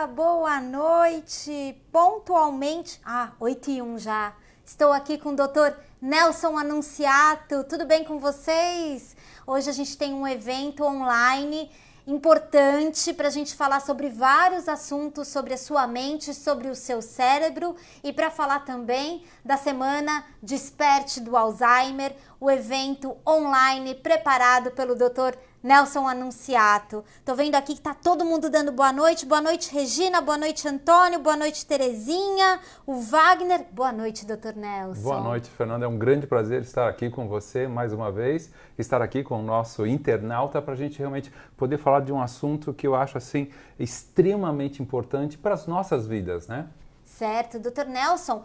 boa noite. Pontualmente, 8h01 já. Estou aqui com o Dr. Nelson Annunziato. Tudo bem com vocês? Hoje a gente tem um evento online importante para a gente falar sobre vários assuntos, sobre a sua mente, sobre o seu cérebro e para falar também da semana Desperte do Alzheimer, o evento online preparado pelo Dr. Nelson Annunziato. Tô vendo aqui que tá todo mundo dando boa noite. Boa noite, Regina. Boa noite, Antônio. Boa noite, Terezinha. O Wagner. Boa noite, Dr. Nelson. Boa noite, Fernanda. É um grande prazer estar aqui com você mais uma vez. Estar aqui com o nosso internauta para a gente realmente poder falar de um assunto que eu acho assim extremamente importante para as nossas vidas, né? Certo, Dr. Nelson,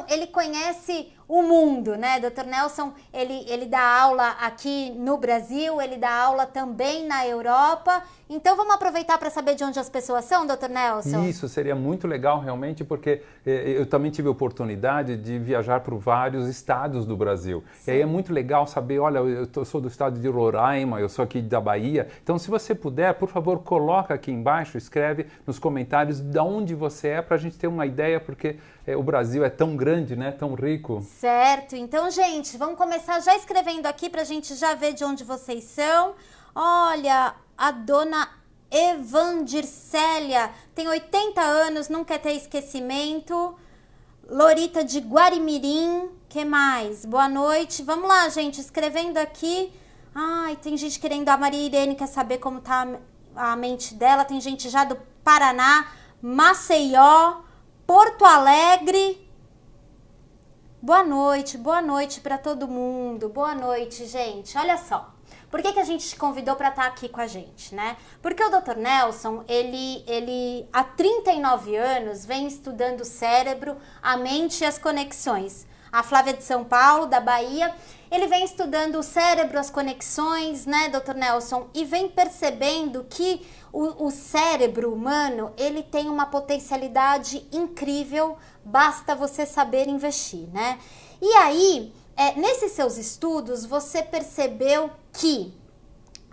ele conhece o mundo, né? Dr. Nelson, ele dá aula aqui no Brasil, ele dá aula também na Europa. Então vamos aproveitar para saber de onde as pessoas são, Dr. Nelson? Isso seria muito legal realmente, porque eu também tive a oportunidade de viajar por vários estados do Brasil. Sim. E aí é muito legal saber, olha, eu sou do estado de Roraima, eu sou aqui da Bahia. Então se você puder, por favor, coloca aqui embaixo, escreve nos comentários de onde você é, para a gente ter uma ideia, porque o Brasil é tão grande, né? Tão rico. Certo. Então, gente, vamos começar já escrevendo aqui para a gente já ver de onde vocês são. Olha, a dona Evandircélia tem 80 anos, não quer ter esquecimento. Lorita de Guarimirim, que mais? Boa noite. Vamos lá, gente, escrevendo aqui. Ai, tem gente querendo, a Maria Irene quer saber como tá a mente dela. Tem gente já do Paraná, Maceió, Porto Alegre. Boa noite para todo mundo. Boa noite, gente. Olha só, por que a gente te convidou para estar aqui com a gente, né? Porque o Dr. Nelson, ele há 39 anos vem estudando o cérebro, a mente e as conexões. A Flávia de São Paulo, da Bahia, ele vem estudando o cérebro, as conexões, né, Dr. Nelson? E vem percebendo que o cérebro humano, ele tem uma potencialidade incrível, basta você saber investir, né? E aí, nesses seus estudos, você percebeu que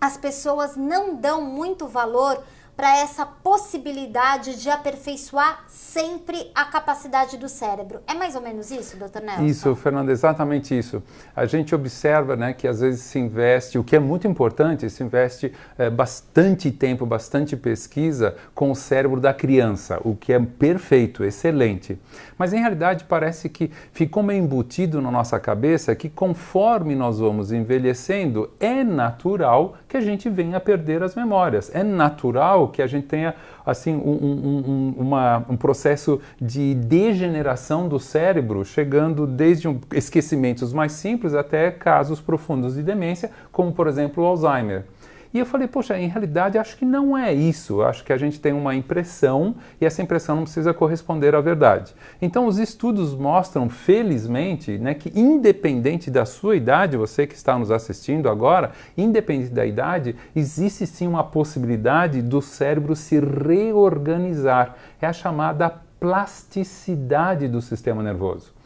as pessoas não dão muito valor para essa possibilidade de aperfeiçoar sempre a capacidade do cérebro. É mais ou menos isso, Dr. Nelson? Isso, Fernanda, exatamente isso. A gente observa, né, que às vezes se investe, o que é muito importante, se investe bastante tempo, bastante pesquisa com o cérebro da criança, o que é perfeito, excelente. Mas em realidade parece que ficou meio embutido na nossa cabeça que conforme nós vamos envelhecendo, é natural que a gente venha a perder as memórias. É natural que a gente tenha assim, um processo de degeneração do cérebro, chegando desde esquecimentos mais simples até casos profundos de demência, como por exemplo o Alzheimer. E eu falei, poxa, em realidade acho que não é isso, acho que a gente tem uma impressão e essa impressão não precisa corresponder à verdade. Então os estudos mostram, felizmente, né, que independente da sua idade, você que está nos assistindo agora, independente da idade, existe sim uma possibilidade do cérebro se reorganizar. É a chamada plasticidade do sistema nervoso.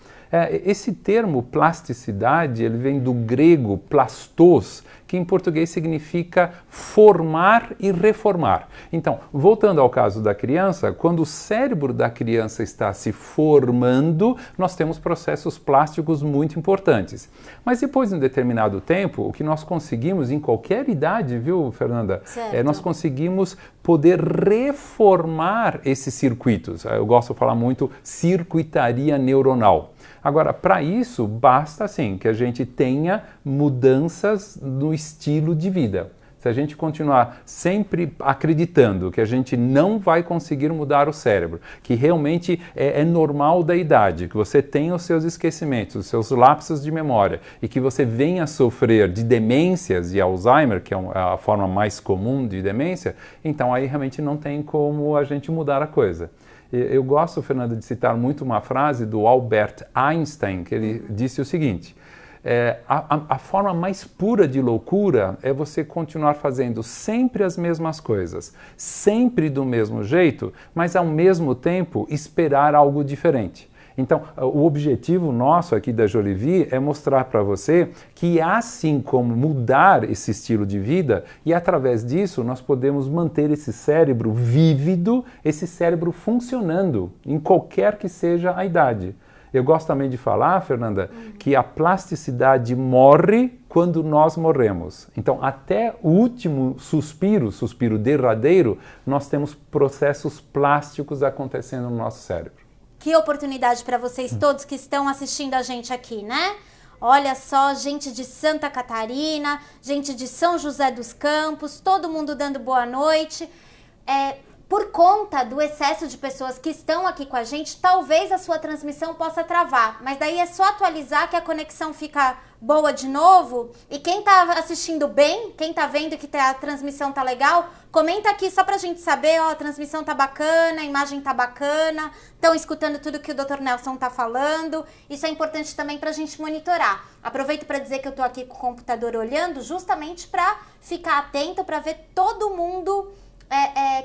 Esse termo plasticidade, ele vem do grego plastos, que em português significa formar e reformar. Então, voltando ao caso da criança, quando o cérebro da criança está se formando, nós temos processos plásticos muito importantes. Mas depois de um determinado tempo, o que nós conseguimos em qualquer idade, viu, Fernanda? Nós conseguimos poder reformar esses circuitos. Eu gosto de falar muito circuitaria neuronal. Agora, para isso, basta assim que a gente tenha mudanças no estilo de vida. Se a gente continuar sempre acreditando que a gente não vai conseguir mudar o cérebro, que realmente é normal da idade, que você tenha os seus esquecimentos, os seus lapsos de memória e que você venha a sofrer de demências e Alzheimer, que é a forma mais comum de demência, então aí realmente não tem como a gente mudar a coisa. Eu gosto, Fernanda, de citar muito uma frase do Albert Einstein, que ele disse o seguinte: a forma mais pura de loucura é você continuar fazendo sempre as mesmas coisas, sempre do mesmo jeito, mas ao mesmo tempo esperar algo diferente. Então, o objetivo nosso aqui da Jolivie é mostrar para você que há sim como mudar esse estilo de vida e através disso nós podemos manter esse cérebro vívido, esse cérebro funcionando em qualquer que seja a idade. Eu gosto também de falar, Fernanda, que a plasticidade morre quando nós morremos. Então, até o último suspiro derradeiro, nós temos processos plásticos acontecendo no nosso cérebro. Que oportunidade para vocês todos que estão assistindo a gente aqui, né? Olha só, gente de Santa Catarina, gente de São José dos Campos, todo mundo dando boa noite. Por conta do excesso de pessoas que estão aqui com a gente, talvez a sua transmissão possa travar. Mas daí é só atualizar que a conexão fica boa de novo. E quem tá assistindo bem, quem tá vendo que a transmissão tá legal, comenta aqui só pra gente saber, ó, a transmissão tá bacana, a imagem tá bacana, estão escutando tudo que o Dr. Nelson tá falando. Isso é importante também pra gente monitorar. Aproveito para dizer que eu tô aqui com o computador olhando justamente pra ficar atento, pra ver todo mundo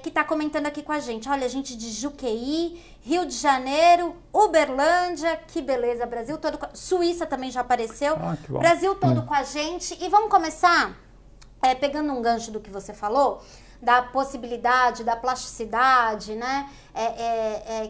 que está comentando aqui com a gente. Olha, gente de Juqueí, Rio de Janeiro, Uberlândia, que beleza, Brasil todo, Suíça também já apareceu, que bom. Brasil todo com a gente. E vamos começar pegando um gancho do que você falou, da possibilidade, da plasticidade, né?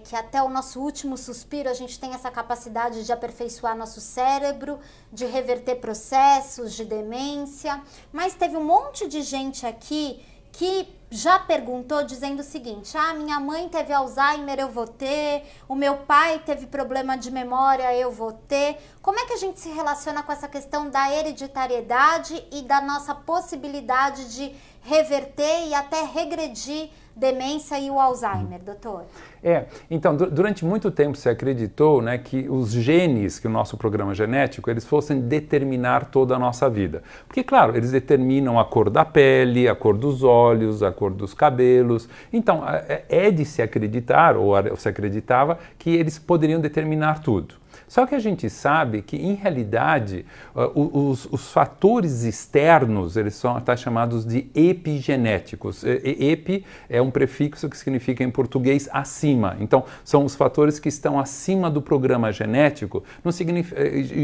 Que até o nosso último suspiro a gente tem essa capacidade de aperfeiçoar nosso cérebro, de reverter processos de demência. Mas teve um monte de gente aqui que já perguntou dizendo o seguinte: minha mãe teve Alzheimer, eu vou ter, o meu pai teve problema de memória, eu vou ter. Como é que a gente se relaciona com essa questão da hereditariedade e da nossa possibilidade de reverter e até regredir demência e o Alzheimer, doutor? Então, durante muito tempo se acreditou, né, que os genes, que o nosso programa genético, eles fossem determinar toda a nossa vida. Porque, claro, eles determinam a cor da pele, a cor dos olhos, a cor dos cabelos. Então, é de se acreditar, ou se acreditava, que eles poderiam determinar tudo. Só que a gente sabe que, em realidade, os fatores externos, eles são até chamados de epigenéticos. Epi é um prefixo que significa, em português, acima. Então, são os fatores que estão acima do programa genético. Não significa,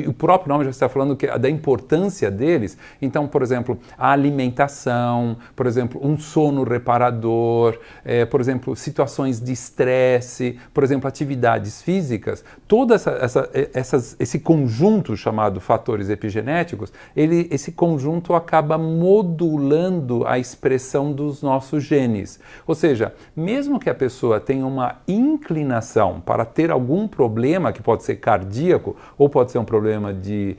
o próprio nome já está falando da importância deles. Então, por exemplo, a alimentação, por exemplo, um sono reparador, por exemplo, situações de estresse, por exemplo, atividades físicas, toda esse conjunto chamado fatores epigenéticos, esse conjunto acaba modulando a expressão dos nossos genes. Ou seja, mesmo que a pessoa tenha uma inclinação para ter algum problema, que pode ser cardíaco ou pode ser um problema de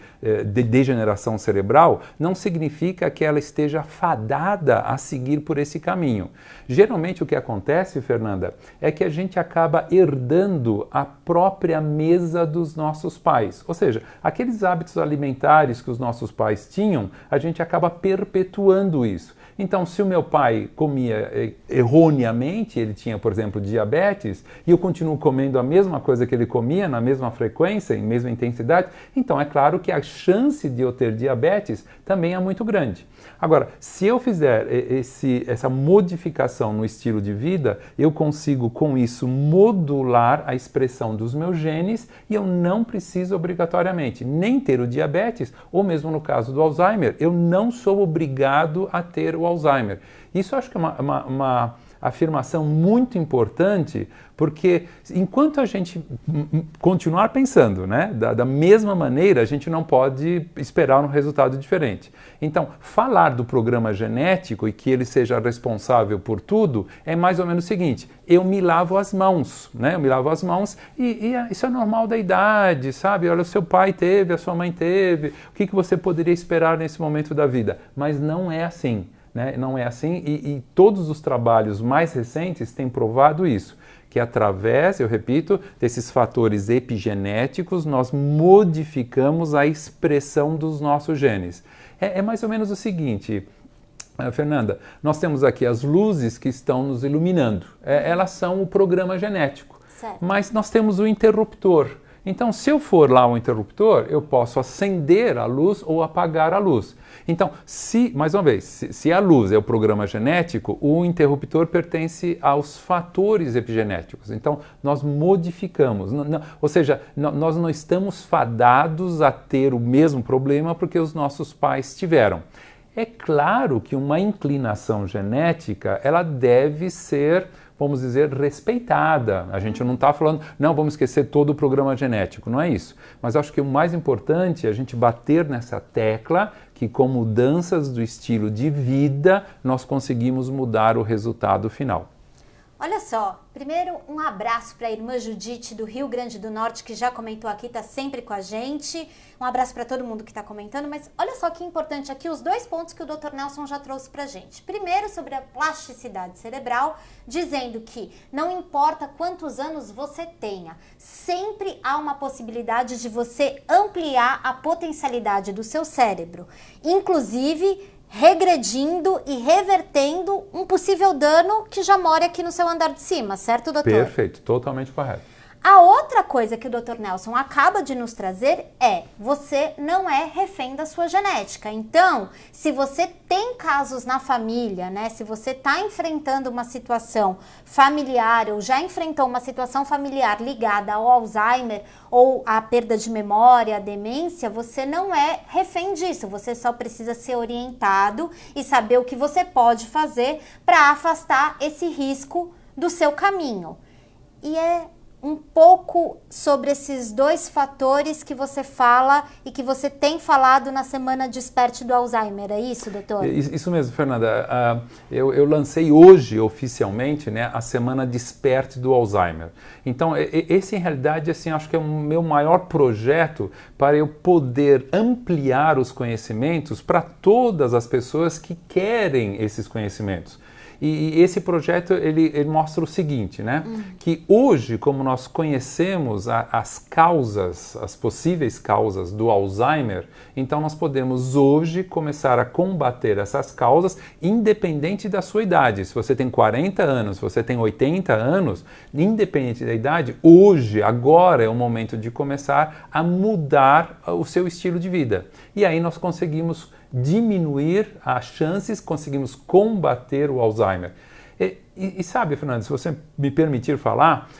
degeneração cerebral, não significa que ela esteja fadada a seguir por esse caminho. Geralmente o que acontece, Fernanda, é que a gente acaba herdando a própria mesa dos nossos pais. Ou seja, aqueles hábitos alimentares que os nossos pais tinham, a gente acaba perpetuando isso. Então, se o meu pai comia erroneamente, ele tinha, por exemplo, diabetes, e eu continuo comendo a mesma coisa que ele comia, na mesma frequência, em mesma intensidade, então é claro que a chance de eu ter diabetes também é muito grande. Agora, se eu fizer essa modificação no estilo de vida, eu consigo com isso modular a expressão dos meus genes e eu não preciso obrigatoriamente nem ter o diabetes, ou mesmo no caso do Alzheimer, eu não sou obrigado a ter o Alzheimer. Isso eu acho que é uma afirmação muito importante, porque enquanto a gente continuar pensando, né, da mesma maneira, a gente não pode esperar um resultado diferente. Então, falar do programa genético e que ele seja responsável por tudo é mais ou menos o seguinte: eu me lavo as mãos, né? Eu me lavo as mãos e isso é normal da idade, sabe? Olha, o seu pai teve, a sua mãe teve, o que você poderia esperar nesse momento da vida? Mas não é assim. Né? Não é assim e todos os trabalhos mais recentes têm provado isso, que através, eu repito, desses fatores epigenéticos nós modificamos a expressão dos nossos genes. É mais ou menos o seguinte, Fernanda, nós temos aqui as luzes que estão nos iluminando, elas são o programa genético, certo. Mas nós temos o interruptor. Então, se eu for lá ao interruptor, eu posso acender a luz ou apagar a luz. Então, mais uma vez, se a luz é o programa genético, o interruptor pertence aos fatores epigenéticos. Então, nós modificamos. Ou seja, nós não estamos fadados a ter o mesmo problema porque os nossos pais tiveram. É claro que uma inclinação genética, ela deve ser, vamos dizer, respeitada. A gente não está falando, não, vamos esquecer todo o programa genético, não é isso. Mas acho que o mais importante é a gente bater nessa tecla que com mudanças do estilo de vida, nós conseguimos mudar o resultado final. Olha só, primeiro um abraço para a irmã Judite do Rio Grande do Norte, que já comentou aqui, está sempre com a gente. Um abraço para todo mundo que está comentando, mas olha só que importante aqui os dois pontos que o Dr. Nelson já trouxe para a gente. Primeiro, sobre a plasticidade cerebral, dizendo que não importa quantos anos você tenha, sempre há uma possibilidade de você ampliar a potencialidade do seu cérebro, inclusive regredindo e revertendo um possível dano que já mora aqui no seu andar de cima, certo, doutor? Perfeito, totalmente correto. A outra coisa que o Dr. Nelson acaba de nos trazer é: você não é refém da sua genética. Então, se você tem casos na família, né? Se você está enfrentando uma situação familiar ou já enfrentou uma situação familiar ligada ao Alzheimer ou à perda de memória, à demência, você não é refém disso. Você só precisa ser orientado e saber o que você pode fazer para afastar esse risco do seu caminho. E é um pouco sobre esses dois fatores que você fala e que você tem falado na Semana Desperte do Alzheimer, é isso, doutor? Isso mesmo, Fernanda. Eu lancei hoje, oficialmente, né, a Semana Desperte do Alzheimer. Então, esse, em realidade, assim, acho que é o meu maior projeto para eu poder ampliar os conhecimentos para todas as pessoas que querem esses conhecimentos. E esse projeto, ele mostra o seguinte, né? Que hoje, como nós conhecemos as causas, as possíveis causas do Alzheimer, então nós podemos hoje começar a combater essas causas, independente da sua idade. Se você tem 40 anos, se você tem 80 anos, independente da idade, hoje, agora é o momento de começar a mudar o seu estilo de vida. E aí nós conseguimos diminuir as chances, conseguimos combater o Alzheimer. E sabe, Fernando, se você me permitir falar,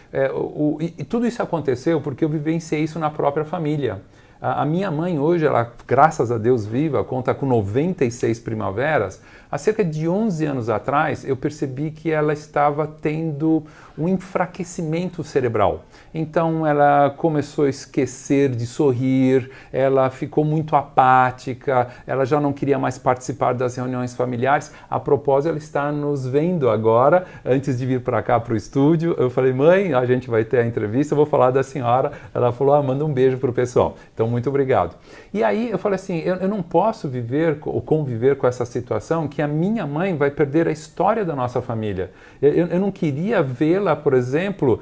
tudo isso aconteceu porque eu vivenciei isso na própria família. A minha mãe hoje, ela, graças a Deus viva, conta com 96 primaveras. Há cerca de 11 anos atrás, eu percebi que ela estava tendo um enfraquecimento cerebral. Então, ela começou a esquecer de sorrir, ela ficou muito apática, ela já não queria mais participar das reuniões familiares. A propósito, ela está nos vendo agora. Antes de vir para cá, para o estúdio, eu falei, mãe, a gente vai ter a entrevista, eu vou falar da senhora. Ela falou, manda um beijo para o pessoal. Então, muito obrigado. E aí, eu falei assim, eu não posso viver ou conviver com essa situação que a minha mãe vai perder a história da nossa família. Eu não queria vê-la, por exemplo,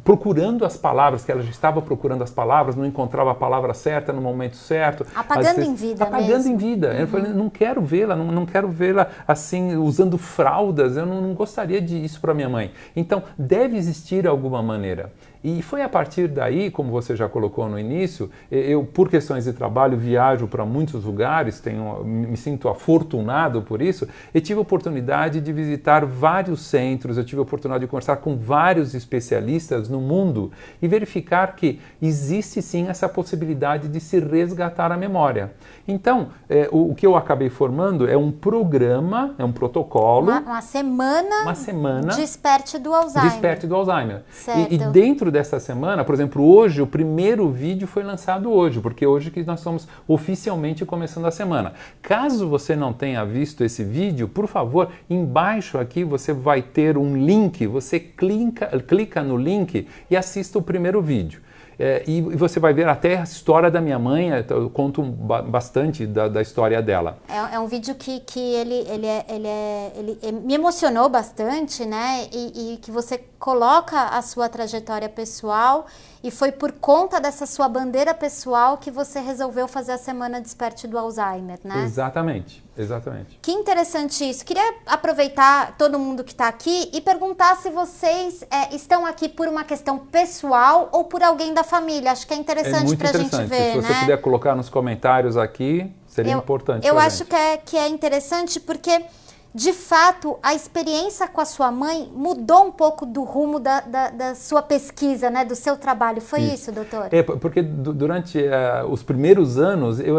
procurando as palavras, que ela já estava procurando as palavras, não encontrava a palavra certa no momento certo. Apagando em vida apagando mesmo. em vida. Eu falei, não quero vê-la, não quero vê-la assim, usando fraldas, eu não gostaria disso para minha mãe. Então, deve existir alguma maneira. E foi a partir daí, como você já colocou no início, eu, por questões de trabalho, viajo para muitos lugares, me sinto afortunado por isso, e tive a oportunidade de visitar vários centros, eu tive a oportunidade de conversar com vários especialistas no mundo e verificar que existe sim essa possibilidade de se resgatar a memória. Então, o que eu acabei formando é um programa, é um protocolo. Uma semana Desperte do Alzheimer. Desperte do Alzheimer. Certo. E dentro dessa semana, por exemplo, hoje, o primeiro vídeo foi lançado hoje, porque hoje que nós estamos oficialmente começando a semana. Caso você não tenha visto esse vídeo, por favor, embaixo aqui você vai ter um link, você clica no link e assista o primeiro vídeo. E você vai ver até a história da minha mãe, eu conto bastante da história dela. É um vídeo que ele me emocionou bastante, né? E que você coloca a sua trajetória pessoal e foi por conta dessa sua bandeira pessoal que você resolveu fazer a Semana Desperte do Alzheimer, né? Exatamente, exatamente. Que interessante isso. Queria aproveitar todo mundo que está aqui e perguntar se vocês estão aqui por uma questão pessoal ou por alguém da família. Acho que é É interessante muito para a gente interessante. ver, Se você né? puder colocar nos comentários aqui, seria importante. Eu pra acho gente. que é interessante porque, de fato, a experiência com a sua mãe mudou um pouco do rumo da sua pesquisa, né? Do seu trabalho. Foi isso, doutor? Porque durante os primeiros anos eu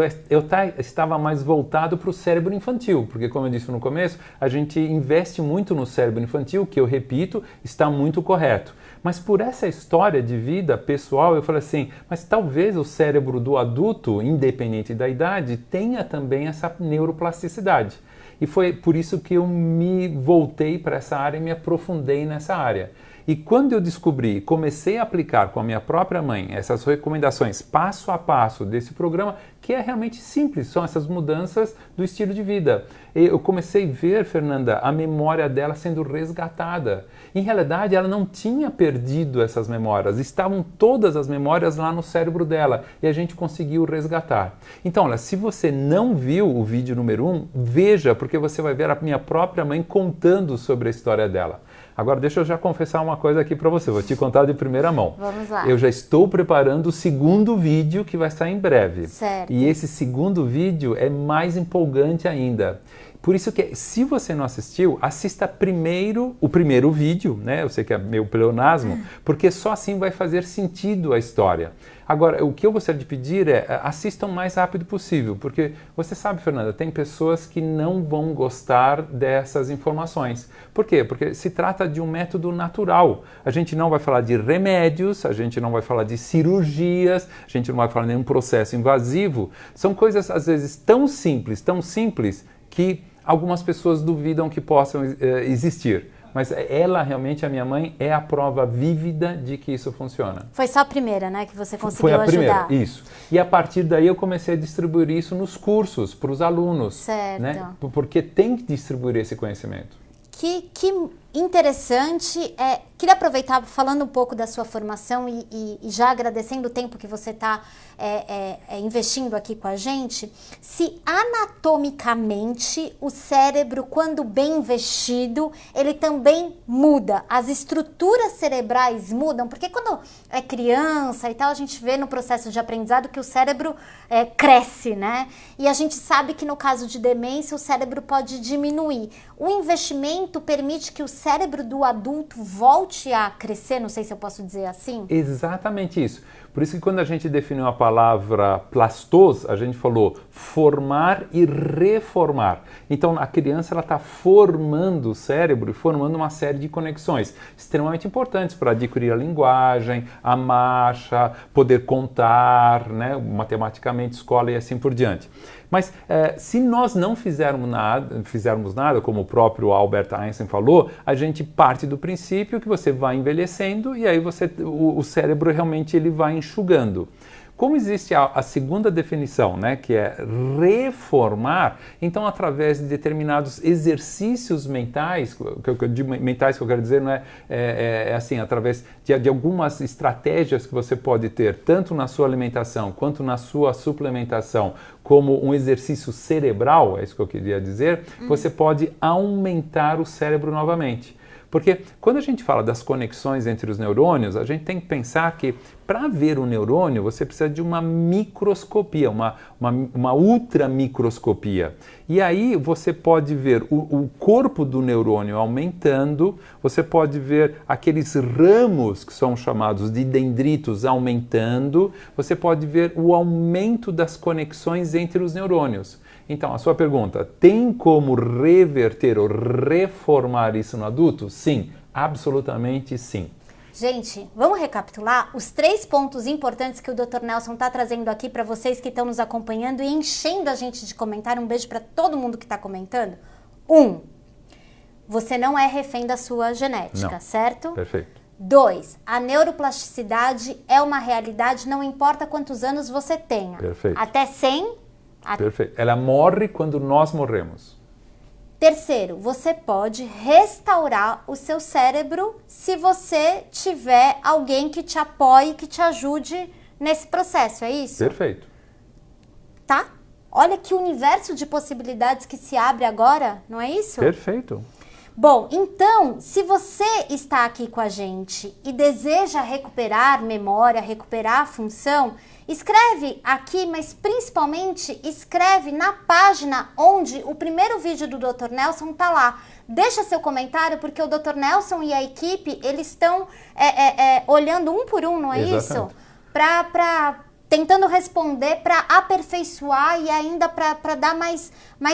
estava mais voltado para o cérebro infantil, porque como eu disse no começo, a gente investe muito no cérebro infantil, que eu repito, está muito correto. Mas por essa história de vida pessoal, eu falei assim, mas talvez o cérebro do adulto, independente da idade, tenha também essa neuroplasticidade. E foi por isso que eu me voltei para essa área e me aprofundei nessa área. E quando eu descobri, comecei a aplicar com a minha própria mãe essas recomendações passo a passo desse programa, que é realmente simples, são essas mudanças do estilo de vida. Eu comecei a ver, Fernanda, a memória dela sendo resgatada. Em realidade, ela não tinha perdido essas memórias, estavam todas as memórias lá no cérebro dela e a gente conseguiu resgatar. Então, olha, se você não viu o vídeo número 1, veja, porque você vai ver a minha própria mãe contando sobre a história dela. Agora, deixa eu já confessar uma coisa aqui para você, vou te contar de primeira mão. Vamos lá. Eu já estou preparando o segundo vídeo que vai sair em breve. Certo. E esse segundo vídeo é mais empolgante ainda. Por isso que, se você não assistiu, assista primeiro o primeiro vídeo, né? Eu sei que é meio pleonasmo, porque só assim vai fazer sentido a história. Agora, o que eu gostaria de pedir é, assistam o mais rápido possível, porque você sabe, Fernanda, tem pessoas que não vão gostar dessas informações. Por quê? Porque se trata de um método natural. A gente não vai falar de remédios, a gente não vai falar de cirurgias, a gente não vai falar de nenhum processo invasivo. São coisas, às vezes, tão simples, que algumas pessoas duvidam que possam existir. Mas ela, realmente, a minha mãe, é a prova vívida de que isso funciona. Foi só a primeira, né, que você conseguiu Foi a ajudar. primeira, isso. E a partir daí eu comecei a distribuir isso nos cursos, para os alunos. Certo. Né? Porque tem que distribuir esse conhecimento. Que interessante. Queria aproveitar falando um pouco da sua formação e já agradecendo o tempo que você está investindo aqui com a gente. Se anatomicamente o cérebro, quando bem investido, ele também muda. As estruturas cerebrais mudam, porque quando é criança e tal, a gente vê no processo de aprendizado que o cérebro cresce, né? E a gente sabe que no caso de demência o cérebro pode diminuir. O investimento permite que o cérebro do adulto volte a crescer, não sei se eu posso dizer assim? Exatamente isso. Por isso que quando a gente definiu a palavra plastos, a gente falou formar e reformar. Então a criança está formando o cérebro e formando uma série de conexões extremamente importantes para adquirir a linguagem, a marcha, poder contar, né, matematicamente, escola e assim por diante. Mas se nós não fizermos nada, como o próprio Albert Einstein falou, a gente parte do princípio que você vai envelhecendo e aí o cérebro realmente ele vai enxugando. Como existe a segunda definição, né, que é reformar, então através de determinados exercícios mentais, mentais que eu quero dizer, não é assim, através de algumas estratégias que você pode ter, tanto na sua alimentação quanto na sua suplementação, como um exercício cerebral, é isso que eu queria dizer, você pode aumentar o cérebro novamente. Porque quando a gente fala das conexões entre os neurônios, a gente tem que pensar que para ver um neurônio você precisa de uma microscopia, uma ultramicroscopia. E aí você pode ver o corpo do neurônio aumentando, você pode ver aqueles ramos que são chamados de dendritos aumentando, você pode ver o aumento das conexões entre os neurônios. Então, a sua pergunta, tem como reverter ou reformar isso no adulto? Sim, absolutamente sim. Gente, vamos recapitular os 3 pontos importantes que o Dr. Nelson está trazendo aqui para vocês que estão nos acompanhando e enchendo a gente de comentário. Um beijo para todo mundo que está comentando. 1. Você não é refém da sua genética, não. Certo? Perfeito. 2. A neuroplasticidade é uma realidade, não importa quantos anos você tenha. Perfeito. Até 100... Perfeito. Ela morre quando nós morremos. 3, você pode restaurar o seu cérebro se você tiver alguém que te apoie, que te ajude nesse processo, é isso? Perfeito. Tá? Olha que universo de possibilidades que se abre agora, não é isso? Perfeito. Bom, então, se você está aqui com a gente e deseja recuperar memória, recuperar a função, escreve aqui, mas principalmente escreve na página onde o primeiro vídeo do Dr. Nelson tá lá. Deixa seu comentário, porque o Dr. Nelson e a equipe, eles estão olhando um por um, não é isso? Tentando responder para aperfeiçoar e ainda para dar mais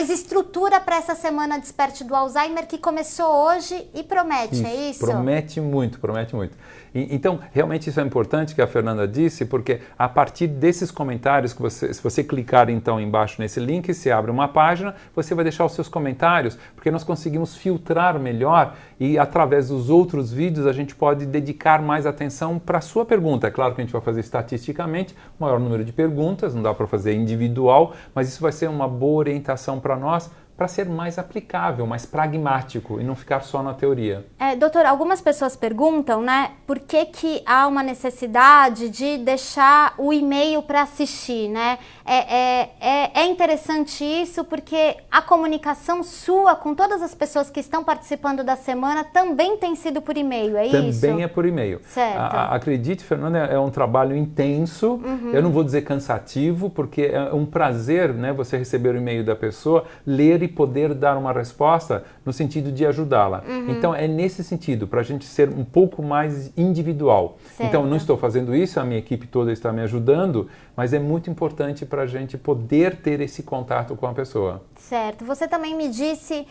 estrutura para essa semana Desperte do Alzheimer que começou hoje e promete, é isso? Promete muito, promete muito. Então, realmente isso é importante que a Fernanda disse, porque a partir desses comentários, se você clicar então embaixo nesse link, se abre uma página, você vai deixar os seus comentários, porque nós conseguimos filtrar melhor e através dos outros vídeos a gente pode dedicar mais atenção para a sua pergunta. É claro que a gente vai fazer estatisticamente o maior número de perguntas, não dá para fazer individual, mas isso vai ser uma boa orientação para nós, para ser mais aplicável, mais pragmático e não ficar só na teoria. Doutor, algumas pessoas perguntam, né, por que há uma necessidade de deixar o e-mail para assistir, né? É interessante isso porque a comunicação sua com todas as pessoas que estão participando da semana também tem sido por e-mail, isso? Também é por e-mail. Certo. Acredite, Fernanda, é um trabalho intenso, eu não vou dizer cansativo, porque é um prazer, né, você receber o e-mail da pessoa, ler e poder dar uma resposta no sentido de ajudá-la. Então é nesse sentido, para a gente ser um pouco mais individual. Certo. Então não estou fazendo isso, a minha equipe toda está me ajudando, mas é muito importante para a gente poder ter esse contato com a pessoa. Certo. Você também me disse,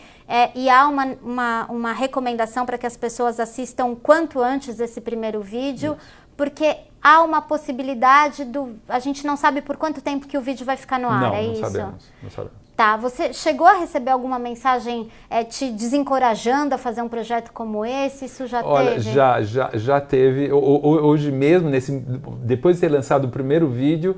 e há uma recomendação para que as pessoas assistam quanto antes desse primeiro vídeo, porque há uma possibilidade a gente não sabe por quanto tempo que o vídeo vai ficar no ar, não isso? Não sabemos. Tá, você chegou a receber alguma mensagem te desencorajando a fazer um projeto como esse? Isso já teve? Olha, já teve. Hoje mesmo, depois de ter lançado o primeiro vídeo,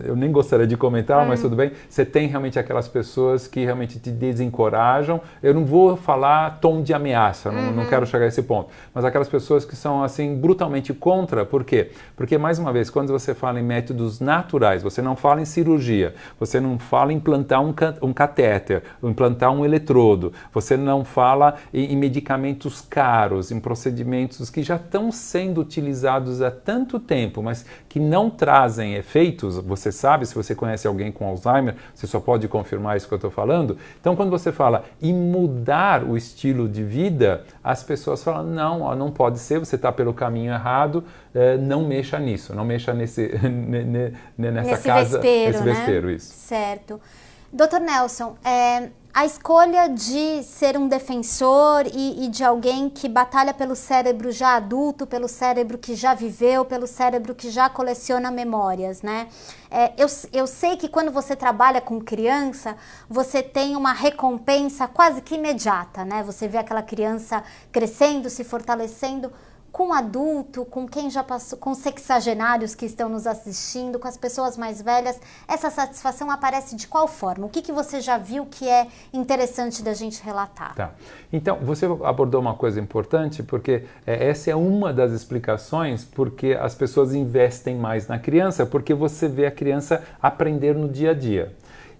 eu nem gostaria de comentar, mas tudo bem, você tem realmente aquelas pessoas que realmente te desencorajam. Eu não vou falar tom de ameaça, não quero chegar a esse ponto, mas aquelas pessoas que são assim brutalmente contra. Por quê? Porque, mais uma vez, quando você fala em métodos naturais, você não fala em cirurgia, você não fala em implantar um catéter, implantar um eletrodo, você não fala em medicamentos caros, em procedimentos que já estão sendo utilizados há tanto tempo, mas que não trazem efeitos. Você sabe, se você conhece alguém com Alzheimer, você só pode confirmar isso que eu estou falando. Então, quando você fala em mudar o estilo de vida, as pessoas falam, não pode ser, você está pelo caminho errado, não mexa nisso, não mexa nessa casa, nesse vespeiro, isso. Certo. Dr. Nelson, a escolha de ser um defensor e de alguém que batalha pelo cérebro já adulto, pelo cérebro que já viveu, pelo cérebro que já coleciona memórias, né? Eu sei que quando você trabalha com criança, você tem uma recompensa quase que imediata, né? Você vê aquela criança crescendo, se fortalecendo. Com adulto, com quem já passou, com sexagenários que estão nos assistindo, com as pessoas mais velhas, essa satisfação aparece de qual forma? O que você já viu que é interessante da gente relatar? Tá. Então, você abordou uma coisa importante, porque essa é uma das explicações porque as pessoas investem mais na criança, porque você vê a criança aprender no dia a dia.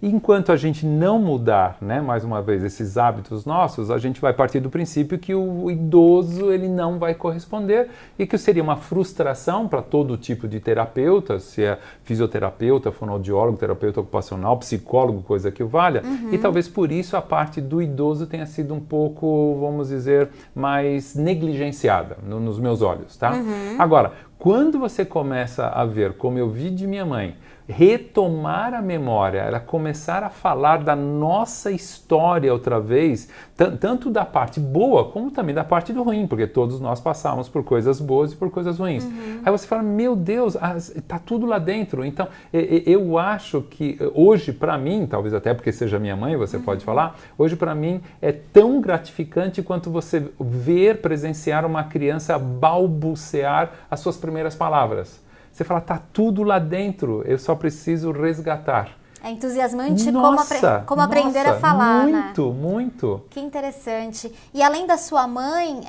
Enquanto a gente não mudar, né, mais uma vez, esses hábitos nossos, a gente vai partir do princípio que o idoso ele não vai corresponder e que seria uma frustração para todo tipo de terapeuta, se é fisioterapeuta, fonoaudiólogo, terapeuta ocupacional, psicólogo, coisa que o valha. E talvez por isso a parte do idoso tenha sido um pouco, vamos dizer, mais negligenciada nos meus olhos, tá? Agora, quando você começa a ver, como eu vi de minha mãe, retomar a memória, ela começar a falar da nossa história outra vez, tanto da parte boa como também da parte do ruim, porque todos nós passamos por coisas boas e por coisas ruins. Aí você fala, meu Deus, tá tudo lá dentro. Então, eu acho que hoje, para mim, talvez até porque seja minha mãe, você pode falar, hoje para mim é tão gratificante quanto você ver, presenciar uma criança balbuciar as suas primeiras palavras. Você fala, tá tudo lá dentro, eu só preciso resgatar. É entusiasmante Nossa, como aprender a falar, muito, muito. Que interessante. E além da sua mãe,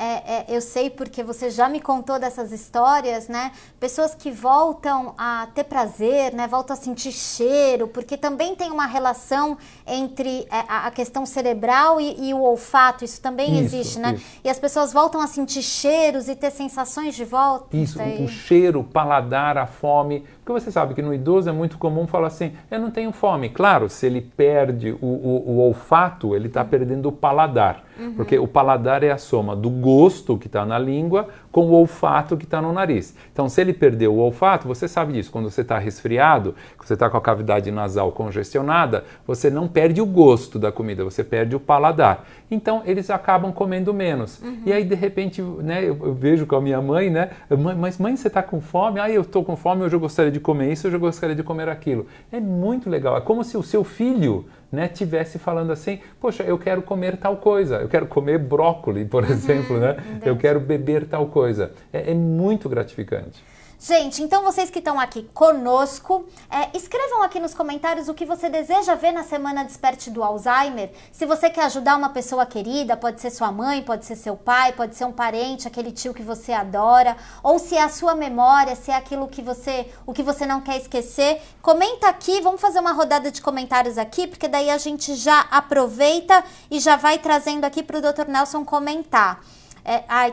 eu sei porque você já me contou dessas histórias, né? Pessoas que voltam a ter prazer, né? Voltam a sentir cheiro, porque também tem uma relação entre a questão cerebral e o olfato. Isso também existe, né? Isso. E as pessoas voltam a sentir cheiros e ter sensações de volta. Isso, o cheiro, o paladar, a fome. Porque você sabe que no idoso é muito comum falar assim, eu não tenho fome. Claro, se ele perde o olfato, ele está perdendo o paladar. Porque o paladar é a soma do gosto que está na língua com o olfato que está no nariz. Então, se ele perdeu o olfato, você sabe disso. Quando você está resfriado, quando você está com a cavidade nasal congestionada, você não perde o gosto da comida, você perde o paladar. Então, eles acabam comendo menos. E aí, de repente, né, eu vejo com a minha mãe, né? Mas mãe, você está com fome? Ah, eu estou com fome, hoje eu gostaria de comer isso, hoje eu gostaria de comer aquilo. É muito legal. É como se o seu filho, né, tivesse falando assim, poxa, eu quero comer tal coisa, eu quero comer brócolis, por exemplo, né? Eu quero beber tal coisa. É muito gratificante. Gente, então vocês que estão aqui conosco, escrevam aqui nos comentários o que você deseja ver na Semana Desperte do Alzheimer. Se você quer ajudar uma pessoa querida, pode ser sua mãe, pode ser seu pai, pode ser um parente, aquele tio que você adora, ou se é a sua memória, se é aquilo que você não quer esquecer, comenta aqui, vamos fazer uma rodada de comentários aqui, porque daí a gente já aproveita e já vai trazendo aqui para o Dr. Nelson comentar.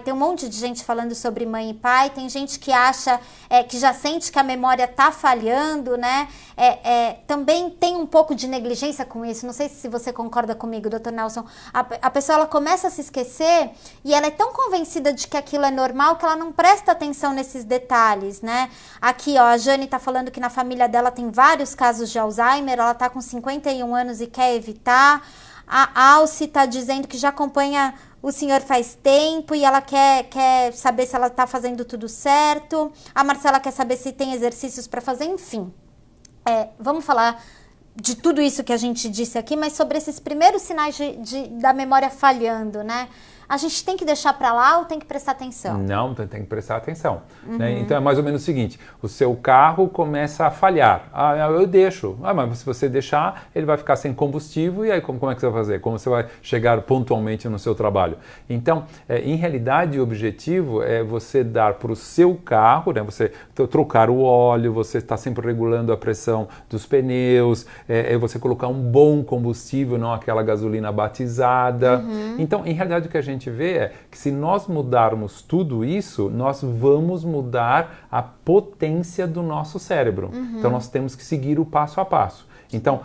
Tem um monte de gente falando sobre mãe e pai, tem gente que acha que já sente que a memória tá falhando, né? Também tem um pouco de negligência com isso, não sei se você concorda comigo, Dr. Nelson. A pessoa ela começa a se esquecer e ela é tão convencida de que aquilo é normal que ela não presta atenção nesses detalhes, né? Aqui, ó, a Jane tá falando que na família dela tem vários casos de Alzheimer, ela tá com 51 anos e quer evitar. A Alce tá dizendo que já acompanha o senhor faz tempo e ela quer saber se ela está fazendo tudo certo. A Marcela quer saber se tem exercícios para fazer, enfim. Vamos falar de tudo isso que a gente disse aqui, mas sobre esses primeiros sinais da memória falhando, né? A gente tem que deixar para lá ou tem que prestar atenção? Não, tem que prestar atenção. Né? Então é mais ou menos o seguinte, o seu carro começa a falhar. Eu deixo. Mas se você deixar, ele vai ficar sem combustível e aí como é que você vai fazer? Como você vai chegar pontualmente no seu trabalho? Então, em realidade, o objetivo é você dar para o seu carro, né? Você trocar o óleo, você está sempre regulando a pressão dos pneus, você colocar um bom combustível, não aquela gasolina batizada. Então, em realidade, o que a gente vê é que se nós mudarmos tudo isso, nós vamos mudar a potência do nosso cérebro. Então nós temos que seguir o passo a passo. Então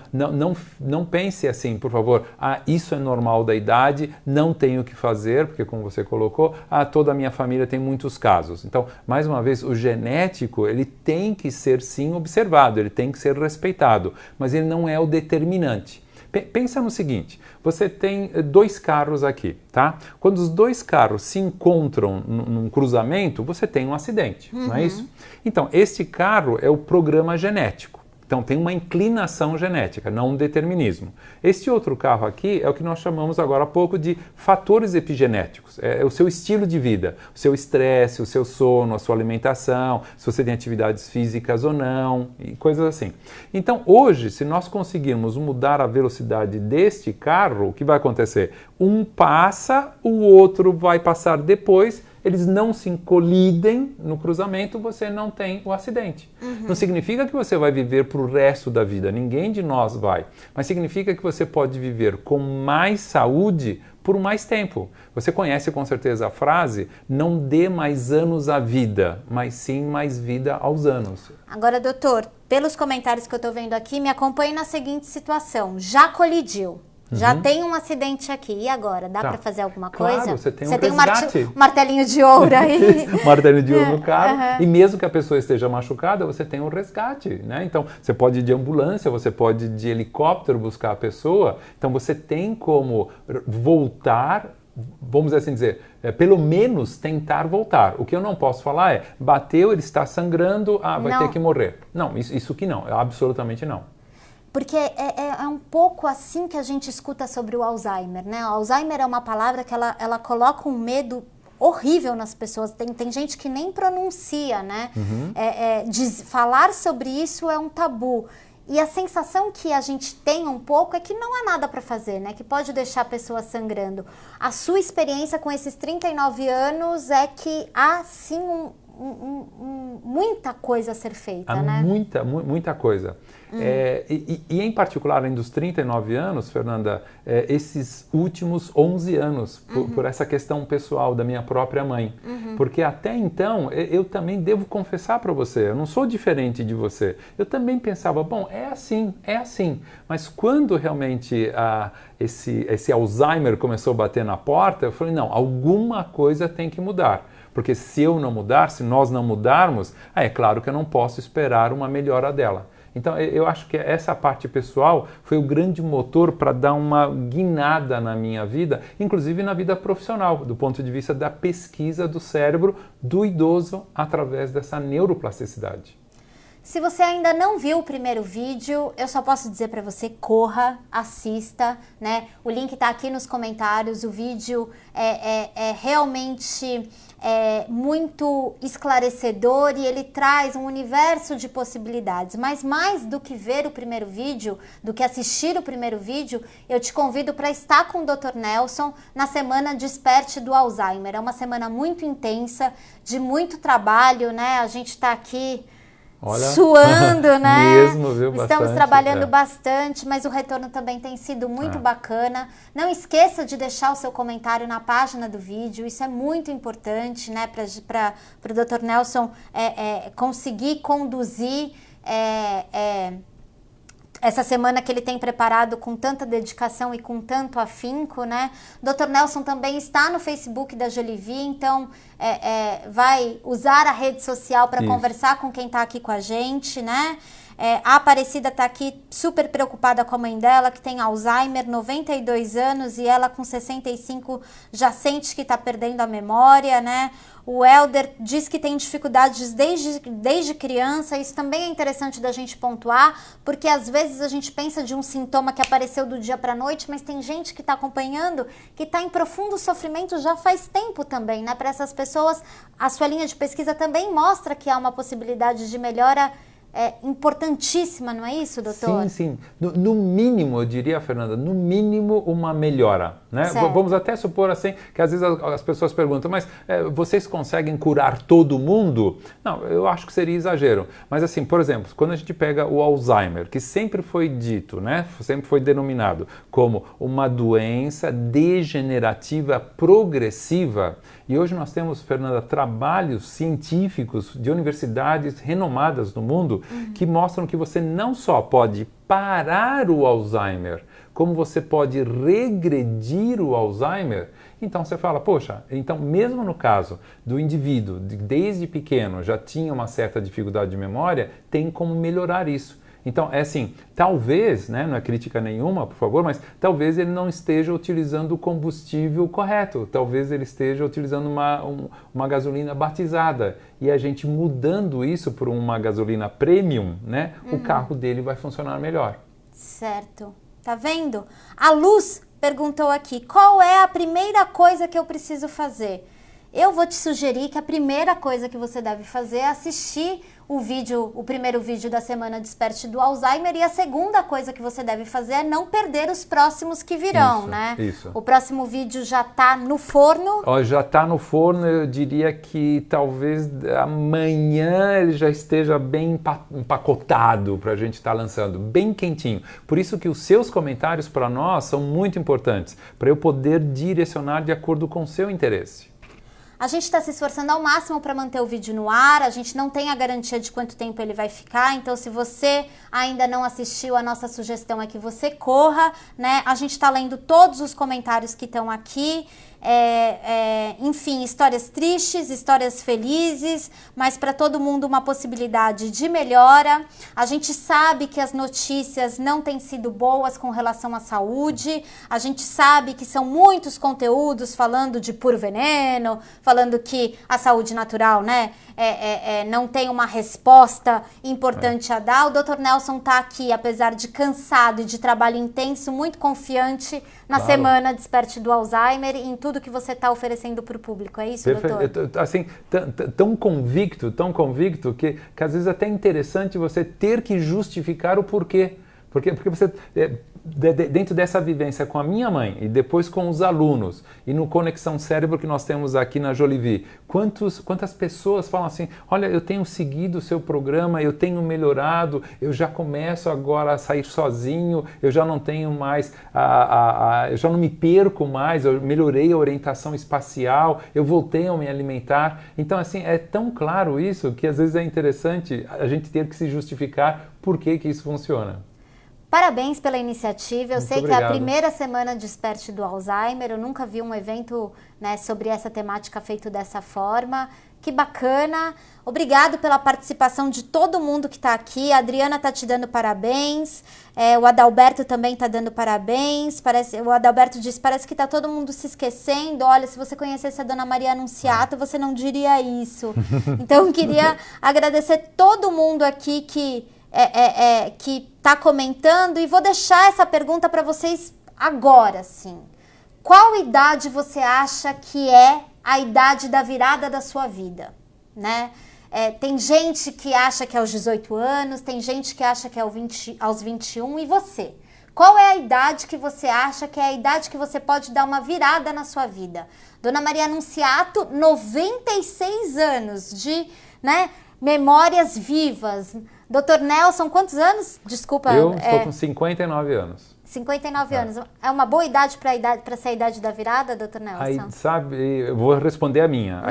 não pense assim, por favor, isso é normal da idade, não tenho o que fazer, porque como você colocou, toda a minha família tem muitos casos. Então, mais uma vez, o genético, ele tem que ser sim observado, ele tem que ser respeitado, mas ele não é o determinante. Pensa no seguinte, você tem 2 carros aqui, tá? Quando os 2 carros se encontram num cruzamento, você tem um acidente, não é isso? Então, este carro é o programa genético. Então, tem uma inclinação genética, não um determinismo. Este outro carro aqui é o que nós chamamos agora há pouco de fatores epigenéticos. É o seu estilo de vida, o seu estresse, o seu sono, a sua alimentação, se você tem atividades físicas ou não, e coisas assim. Então, hoje, se nós conseguirmos mudar a velocidade deste carro, o que vai acontecer? Um passa, o outro vai passar depois, eles não se colidem no cruzamento, você não tem o acidente. Não significa que você vai viver para o resto da vida, ninguém de nós vai, mas significa que você pode viver com mais saúde por mais tempo. Você conhece com certeza a frase, não dê mais anos à vida, mas sim mais vida aos anos. Agora, doutor, pelos comentários que eu estou vendo aqui, me acompanhe na seguinte situação, já colidiu. Já tem um acidente aqui, e agora? Dá para fazer alguma coisa? Claro, você tem um resgate. Martelinho de ouro aí. Martelinho de ouro no carro. E mesmo que a pessoa esteja machucada, você tem um resgate, né? Então, você pode ir de ambulância, você pode ir de helicóptero buscar a pessoa. Então, você tem como voltar, vamos assim dizer, pelo menos tentar voltar. O que eu não posso falar é, bateu, ele está sangrando, vai ter que morrer. Não, isso que não, absolutamente não. Porque é um pouco assim que a gente escuta sobre o Alzheimer, né? O Alzheimer é uma palavra que ela coloca um medo horrível nas pessoas. Tem gente que nem pronuncia, né? Falar sobre isso é um tabu. E a sensação que a gente tem um pouco é que não há nada para fazer, né? Que pode deixar a pessoa sangrando. A sua experiência com esses 39 anos é que há sim muita coisa a ser feita, né? Muita coisa. E em particular, além dos 39 anos, Fernanda, esses últimos 11 anos, por essa questão pessoal da minha própria mãe. Porque até então, eu também devo confessar para você, eu não sou diferente de você. Eu também pensava, bom, é assim. Mas quando realmente esse Alzheimer começou a bater na porta, eu falei, não, alguma coisa tem que mudar. Porque se eu não mudar, se nós não mudarmos, é claro que eu não posso esperar uma melhora dela. Então, eu acho que essa parte pessoal foi o grande motor para dar uma guinada na minha vida, inclusive na vida profissional, do ponto de vista da pesquisa do cérebro do idoso através dessa neuroplasticidade. Se você ainda não viu o primeiro vídeo, eu só posso dizer para você, corra, assista, né? O link está aqui nos comentários, o vídeo é realmente muito esclarecedor e ele traz um universo de possibilidades. Mas mais do que ver o primeiro vídeo, do que assistir o primeiro vídeo, eu te convido para estar com o Dr. Nelson na semana Desperte do Alzheimer. É uma semana muito intensa, de muito trabalho, né? A gente está aqui... Olha, suando, né? Mesmo, viu? Estamos trabalhando bastante, mas o retorno também tem sido muito bacana. Não esqueça de deixar o seu comentário na página do vídeo, isso é muito importante, né? Para o Dr. Nelson conseguir conduzir essa semana que ele tem preparado com tanta dedicação e com tanto afinco, né? Dr. Nelson também está no Facebook da Jolivie, então vai usar a rede social para conversar com quem está aqui com a gente, né? A Aparecida está aqui super preocupada com a mãe dela, que tem Alzheimer, 92 anos, e ela com 65 já sente que está perdendo a memória, né? O Helder diz que tem dificuldades desde criança. Isso também é interessante da gente pontuar, porque às vezes a gente pensa de um sintoma que apareceu do dia para a noite, mas tem gente que está acompanhando que está em profundo sofrimento já faz tempo também, né? Para essas pessoas, a sua linha de pesquisa também mostra que há uma possibilidade de melhora importantíssima, não é isso, doutor? Sim. No mínimo, eu diria, Fernanda, no mínimo uma melhora, né? Vamos até supor assim, que às vezes as pessoas perguntam, mas vocês conseguem curar todo mundo? Não, eu acho que seria exagero. Mas assim, por exemplo, quando a gente pega o Alzheimer, que sempre foi dito, né? Sempre foi denominado como uma doença degenerativa progressiva, e hoje nós temos, Fernanda, trabalhos científicos de universidades renomadas no mundo que mostram que você não só pode parar o Alzheimer, como você pode regredir o Alzheimer. Então você fala, poxa, então mesmo no caso do indivíduo, desde pequeno já tinha uma certa dificuldade de memória, tem como melhorar isso. Então, assim, talvez, né, não é crítica nenhuma, por favor, mas talvez ele não esteja utilizando o combustível correto, talvez ele esteja utilizando uma gasolina batizada, e a gente mudando isso por uma gasolina premium, né, o carro dele vai funcionar melhor. Certo. Tá vendo? A Luz perguntou aqui, qual é a primeira coisa que eu preciso fazer? Eu vou te sugerir que a primeira coisa que você deve fazer é assistir o primeiro vídeo da semana Desperte do Alzheimer, e a segunda coisa que você deve fazer é não perder os próximos que virão, né? Isso. O próximo vídeo já tá no forno. Já está no forno, eu diria que talvez amanhã ele já esteja bem empacotado para a gente estar lançando, bem quentinho. Por isso que os seus comentários para nós são muito importantes, para eu poder direcionar de acordo com o seu interesse. A gente está se esforçando ao máximo para manter o vídeo no ar, a gente não tem a garantia de quanto tempo ele vai ficar, então se você ainda não assistiu, a nossa sugestão é que você corra, né? A gente está lendo todos os comentários que estão aqui, enfim, histórias tristes, histórias felizes, mas para todo mundo uma possibilidade de melhora. A gente sabe que as notícias não têm sido boas com relação à saúde, a gente sabe que são muitos conteúdos falando de puro veneno, falando que a saúde natural, né, não tem uma resposta importante a dar. O Dr. Nelson está aqui, apesar de cansado e de trabalho intenso, muito confiante na Claro. semana Desperte do Alzheimer e em tudo que você está oferecendo para o público. É isso, doutor? Perfeito. Assim, tão convicto que às vezes até é interessante você ter que justificar o porquê. Porque você, dentro dessa vivência com a minha mãe e depois com os alunos e no Conexão Cérebro que nós temos aqui na Jolivie, quantas pessoas falam assim, olha, eu tenho seguido o seu programa, eu tenho melhorado, eu já começo agora a sair sozinho, eu já não tenho mais, eu já não me perco mais, eu melhorei a orientação espacial, eu voltei a me alimentar. Então, assim, é tão claro isso que às vezes é interessante a gente ter que se justificar por que isso funciona. Parabéns pela iniciativa. Eu Muito sei obrigado. que é a primeira semana Desperte do Alzheimer. Eu nunca vi um evento, né, sobre essa temática feito dessa forma. Que bacana. Obrigado pela participação de todo mundo que está aqui. A Adriana está te dando parabéns. O Adalberto também está dando parabéns. O Adalberto disse, parece que está todo mundo se esquecendo. Olha, se você conhecesse a Dona Maria Anunciato, você não diria isso. Então, eu queria agradecer todo mundo aqui que está comentando, e vou deixar essa pergunta para vocês agora, sim. Qual idade você acha que é a idade da virada da sua vida, né? Tem gente que acha que é aos 18 anos, tem gente que acha que é aos 21, e você? Qual é a idade que você acha que é a idade que você pode dar uma virada na sua vida? Dona Maria Anunciato, 96 anos de, né, memórias vivas. Dr. Nelson, quantos anos? Desculpa. Eu estou com 59 anos. 59 anos. É uma boa idade para ser a idade da virada, Dr. Nelson? Aí, sabe, eu vou responder a minha.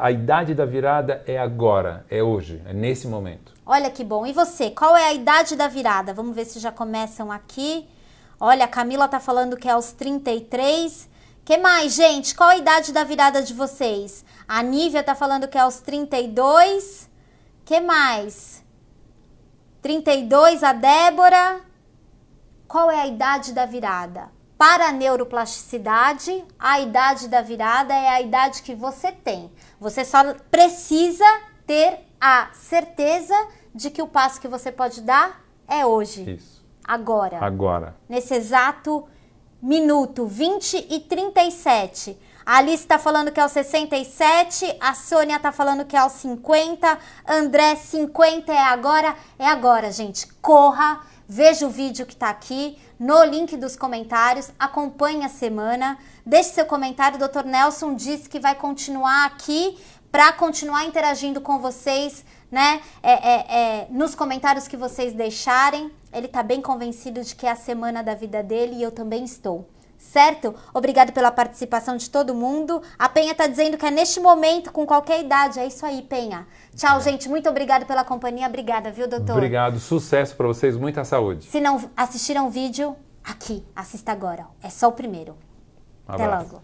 A idade da virada é agora, é hoje, é nesse momento. Olha que bom. E você, qual é a idade da virada? Vamos ver se já começam aqui. Olha, a Camila tá falando que é aos 33. Que mais, gente? Qual a idade da virada de vocês? A Nívia tá falando que é aos 32. Que mais? 32, a Débora. Qual é a idade da virada? Para a neuroplasticidade, a idade da virada é a idade que você tem. Você só precisa ter a certeza de que o passo que você pode dar é hoje. Isso. Agora. Agora. Nesse exato minuto, 20h37. A Alice está falando que é aos 67, a Sônia está falando que é aos 50, André, 50 é agora, gente. Corra, veja o vídeo que está aqui, no link dos comentários, acompanhe a semana, deixe seu comentário. O Dr. Nelson disse que vai continuar aqui para continuar interagindo com vocês, né, nos comentários que vocês deixarem. Ele está bem convencido de que é a semana da vida dele e eu também estou. Certo? Obrigado pela participação de todo mundo. A Penha tá dizendo que é neste momento, com qualquer idade. É isso aí, Penha. Tchau, gente. Muito obrigado pela companhia. Obrigada, viu, doutor? Obrigado. Sucesso para vocês. Muita saúde. Se não assistiram o vídeo, aqui. Assista agora. É só o primeiro. Até logo.